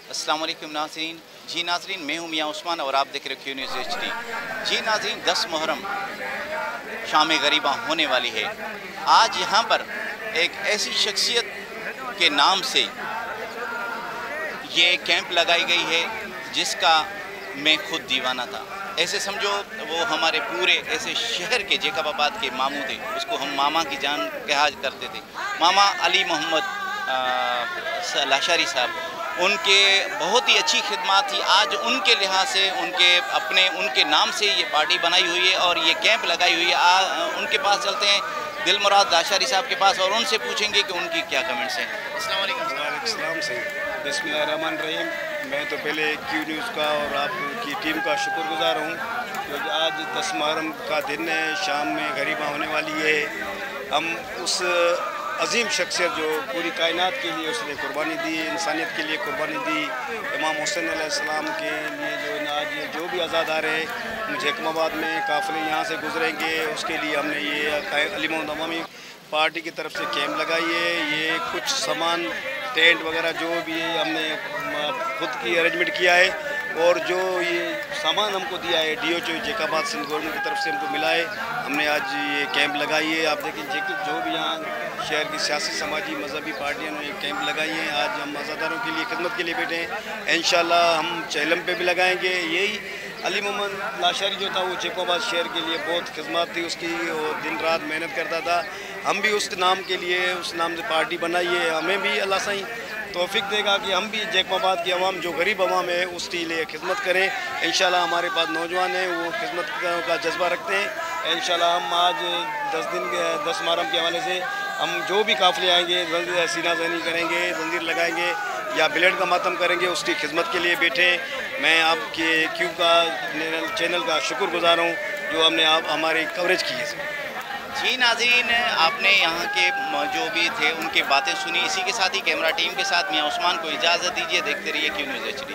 अस्सलाम वालेकुम नाज़रीन। जी नाज़रीन, मैं हूँ मियाँ उस्मान और आप देख रहे क्यू न्यूज़ HD। जी नाज़रीन, 10 मुहर्रम शाम गरीबा होने वाली है। आज यहाँ पर एक ऐसी शख्सियत के नाम से ये कैंप लगाई गई है जिसका मैं खुद दीवाना था। ऐसे समझो वो हमारे पूरे ऐसे शहर के जेकबाबाद के मामू थे, उसको हम मामा की जान कहा करते थे। मामा अली मोहम्मद लाशारी साहब, उनके बहुत ही अच्छी खिदमत थी। आज उनके लिहाज से उनके नाम से ये पार्टी बनाई हुई है और ये कैंप लगाई हुई है। उनके पास चलते हैं, दिलमुराद लाशारी साहब के पास, और उनसे पूछेंगे कि उनकी क्या कमेंट्स हैं। अस्सलाम वालेकुम से बिस्मिल्लाहिर्रहमानिर्रहीम। मैं तो पहले क्यू न्यूज़ का और आपकी टीम का शुक्रगुजार हूँ क्योंकि आज 10 मुहर्रम का दिन है, शाम में गरीबा होने वाली है। हम उस अजीम शख्सियत जो पूरी कायनात के लिए उसने कुर्बानी दी, इंसानियत के लिए कुर्बानी दी, इमाम हुसैन अलैहिस्सलाम के लिए जो भी आज़ादार है, जेकबाबाद में काफ़िले यहाँ से गुजरेंगे, उसके लिए हमने ये अली मोहम्मद अवामी पार्टी की तरफ से कैंप लगाई है। ये कुछ सामान टेंट वगैरह जो भी है हमने खुद की अरेंजमेंट किया है और जो ये सामान हमको दिया है DOH जेकबाबाद सिंध गवर्नमेंट की तरफ से हमको मिला है, हमने आज ये कैंप लगाई है। आप देखें जो भी यहाँ शहर की सियासी समाजी मजहबी पार्टियों ने कैंप लगाई हैं। आज हम आज़ादारों के लिए खिदमत के लिए बैठे हैं। इंशाल्लाह हम चेलम पे भी लगाएंगे। यही अली मोहम्मद लाशारी जो था वो जेकबाबाद शहर के लिए बहुत खिदमत थी उसकी, वो दिन रात मेहनत करता था। हम भी उस नाम के लिए उस नाम से पार्टी बनाई है। हमें भी अल्लाह सही तौफीक देगा कि हम भी जेकबाबाद की आवाम जो गरीब आवाम है उसके लिए खिदमत करें। इंशाल्लाह हमारे पास नौजवान हैं, वो खिदमत का जज्बा रखते हैं। इंशाल्लाह हम आज 10 मुहर्रम के हवाले से हम जो भी काफ़िले आएंगे सीना ज़नी करेंगे, जंजीर लगाएंगे या ब्लेड का मातम करेंगे, उसकी खिदमत के लिए बैठे। मैं आपके क्यू का चैनल का शुक्रगुजार हूँ जो हमने हमारी कवरेज की है। जी नाज़रीन, आपने यहाँ के जो भी थे उनकी बातें सुनी। इसी के साथ ही कैमरा टीम के साथ मियाँ उस्मान को इजाज़त दीजिए। देखते रहिए क्यू न्यूज़ HD।